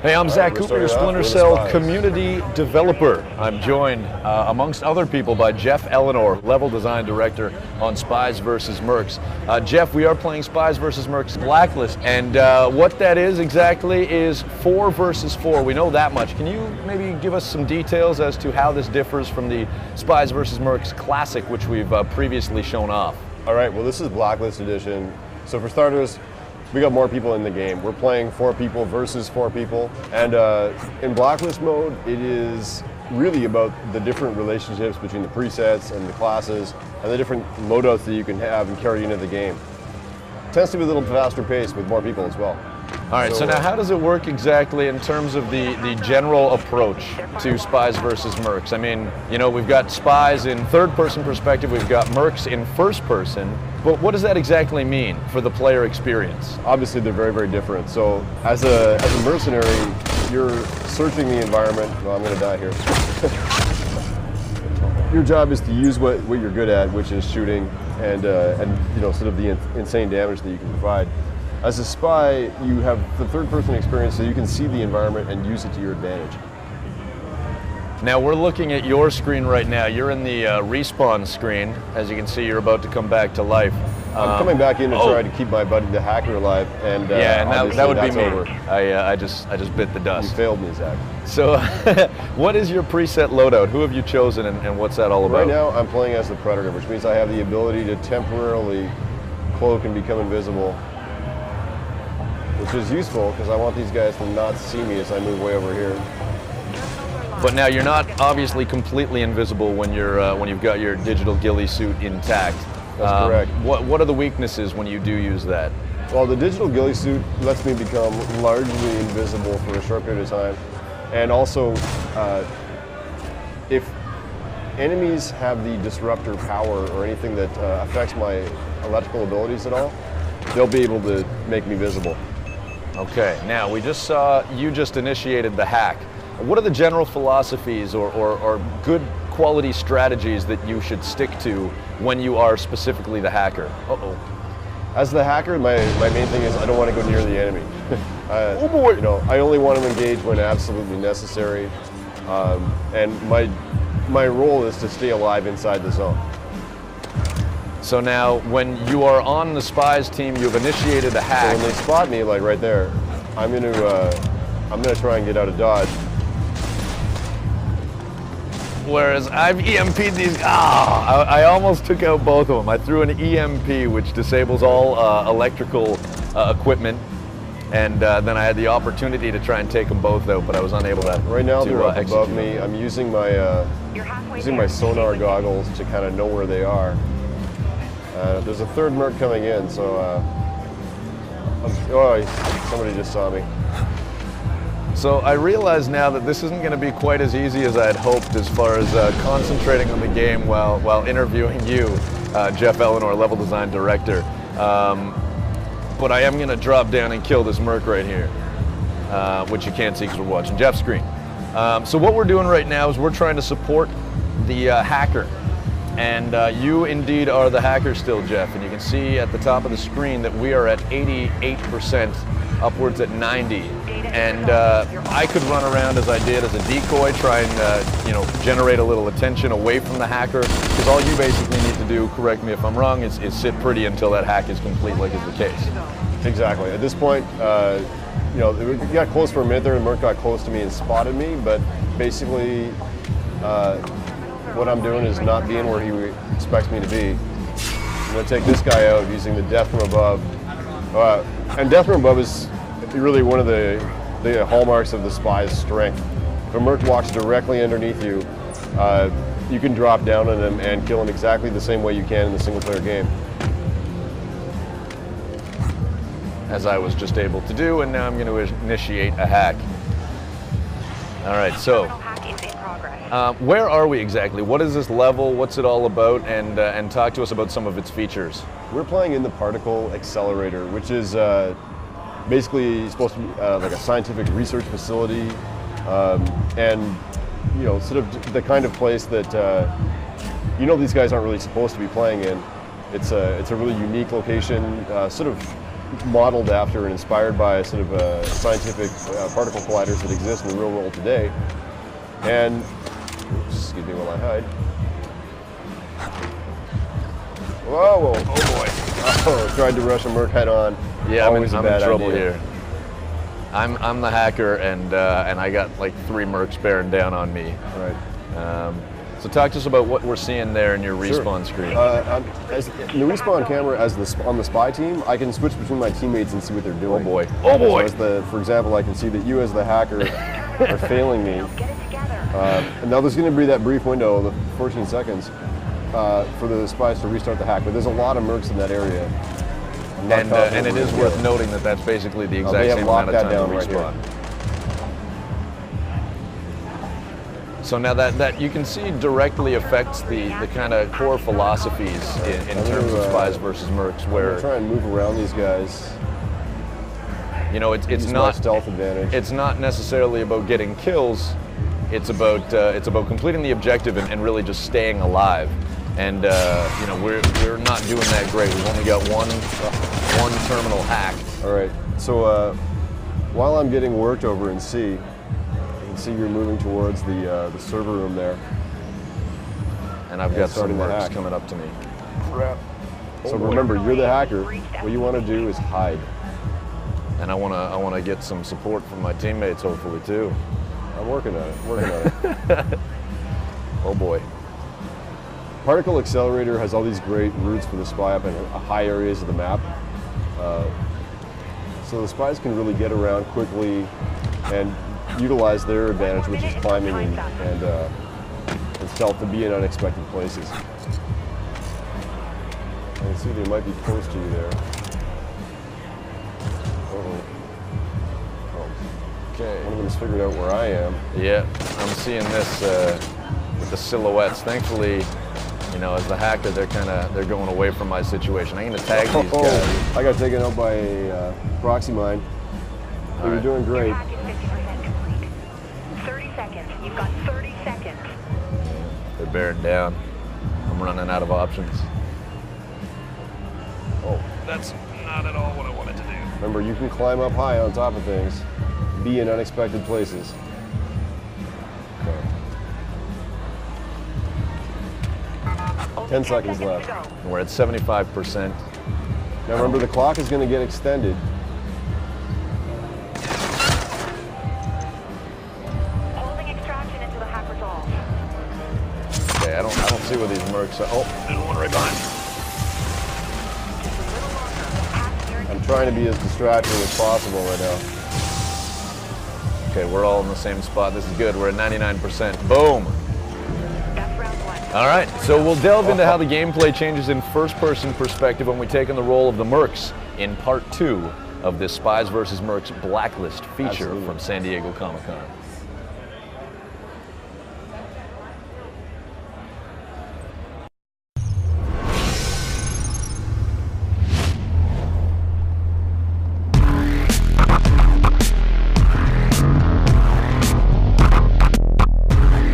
Hey, I'm Zach Cooper, your Splinter Cell community developer. I'm joined, amongst other people, by Jeff Eleanor, level design director on Spies vs. Mercs. Jeff, we are playing Spies vs. Mercs Blacklist, and what that is exactly is 4 versus 4. We know that much. Can you maybe give us some details as to how this differs from the Spies vs. Mercs Classic, which we've previously shown off? All right, well, this is Blacklist Edition. So for starters, we got more people in the game. We're playing 4 people versus 4 people. And in Blacklist mode, it is really about the different relationships between the presets and the classes and the different loadouts that you can have and carry into the game. It tends to be a little faster paced with more people as well. All right, so now how does it work exactly in terms of the general approach to Spies versus Mercs? I mean, you know, we've got Spies in third-person perspective, we've got Mercs in first-person, but what does that exactly mean for the player experience? Obviously, they're very, very different. So as a mercenary, you're searching the environment. Well, I'm going to die here. Your job is to use what you're good at, which is shooting and you know, sort of the insane damage that you can provide. As a spy, you have the third-person experience, so you can see the environment and use it to your advantage. Now we're looking at your screen right now. You're in the respawn screen. As you can see, you're about to come back to life. I'm coming back in to try to keep my buddy, the hacker, alive, and yeah, and that would be me. Over. I just bit the dust. You failed me, Zach. So, what is your preset loadout? Who have you chosen, and what's that all about? Right now, I'm playing as the Predator, which means I have the ability to temporarily cloak and become invisible, which is useful because I want these guys to not see me as I move way over here. But now you're not obviously completely invisible when you've got your digital ghillie suit intact. That's correct. What are the weaknesses when you do use that? Well, the digital ghillie suit lets me become largely invisible for a short period of time, and also if enemies have the disruptor power or anything that affects my electrical abilities at all, they'll be able to make me visible. Okay, now we just saw you just initiated the hack. What are the general philosophies or good quality strategies that you should stick to when you are specifically the hacker? Uh-oh. As the hacker, my main thing is I don't want to go near the enemy. Oh boy! You know, I only want to engage when absolutely necessary, and my role is to stay alive inside the zone. So now, when you are on the Spies team, you've initiated a hack. So when they spot me, like right there, I'm gonna try and get out of dodge. Whereas I've EMP'd these. I almost took out both of them. I threw an EMP, which disables all electrical equipment, and then I had the opportunity to try and take them both out, but I was unable to. Right now they're up execute. above me. I'm using my sonar goggles to kind of know where they are. There's a third merc coming in, so somebody just saw me. So I realize now that this isn't going to be quite as easy as I had hoped as far as concentrating on the game while interviewing you, Jeff Eleanor, level design director. But I am going to drop down and kill this merc right here, which you can't see because we're watching Jeff's screen. So what we're doing right now is we're trying to support the hacker. And you indeed are the hacker still, Jeff. And you can see at the top of the screen that we are at 88%, upwards at 90. And I could run around as I did as a decoy, try and you know, generate a little attention away from the hacker. Because all you basically need to do, correct me if I'm wrong, is sit pretty until that hack is complete, like is the case. Exactly. At this point, you know, it got close for a minute there, and Merc got close to me and spotted me. But basically, what I'm doing is not being where he expects me to be. I'm going to take this guy out using the death from above. And death from above is really one of the hallmarks of the spy's strength. If a merc walks directly underneath you, you can drop down on him and kill him exactly the same way you can in the single-player game. As I was just able to do, and now I'm going to initiate a hack. All right, so where are we exactly? What is this level? What's it all about? And talk to us about some of its features. We're playing in the particle accelerator, which is basically supposed to be like a scientific research facility, and you know, sort of the kind of place that you know these guys aren't really supposed to be playing in. It's a really unique location, sort of modeled after and inspired by sort of scientific particle colliders that exist in the real world today. And, excuse me while I hide. Whoa, whoa, oh boy. Oh, tried to rush a Merc head on. Yeah, I'm in bad trouble idea. here. I'm the hacker, and I got like 3 Mercs bearing down on me. Right. So talk to us about what we're seeing there in your respawn screen. In the respawn camera, on the spy team, I can switch between my teammates and see what they're doing. Oh boy! Oh boy! So for example, I can see that you as the hacker are failing me. And now there's going to be that brief window, the 14 seconds, for the spies to restart the hack. But there's a lot of Mercs in that area. And it is worth noting that that's basically the exact same amount of time to respawn. So now that you can see directly affects the kind of core philosophies in terms of spies versus Mercs, where I'm gonna try and move around these guys. You know, it's not stealth advantage. It's not necessarily about getting kills. It's about completing the objective and really just staying alive. And you know, we're not doing that great. We've only got one terminal hacked. All right. So while I'm getting worked over in C, you can see you're moving towards the server room there. And I've got some Mercs coming up to me. Crap. So remember, you're the hacker. What you want to do is hide. And I want to get some support from my teammates, hopefully too. I'm working on it. Oh boy. Particle Accelerator has all these great routes for the spy up in high areas of the map. So the spies can really get around quickly and utilize their advantage, which is climbing and stealth, to be in unexpected places. I can see they might be close to you there. Okay. One of them's figured out where I am. Yeah, I'm seeing this with the silhouettes. Thankfully, you know, as the hacker, they're going away from my situation. I'm gonna tag these guys. I got taken out by a proxy mine. So you're doing great. 30 seconds. You've got 30 seconds. They're bearing down. I'm running out of options. Oh, that's not at all what I wanted to do. Remember, you can climb up high on top of things, be in unexpected places. Okay. 10 seconds left. And we're at 75%. Now remember, the clock is going to get extended. Holding extraction into the hacker's ult. Okay, I don't see where these Mercs are. Oh, there's one right behind me. I'm trying to be as distracting as possible right now. Okay, we're all in the same spot. This is good. We're at 99%. Boom. That's round 1. All right, so we'll delve into how the gameplay changes in first-person perspective when we take on the role of the Mercs in part 2 of this Spies vs. Mercs Blacklist feature from San Diego Comic-Con.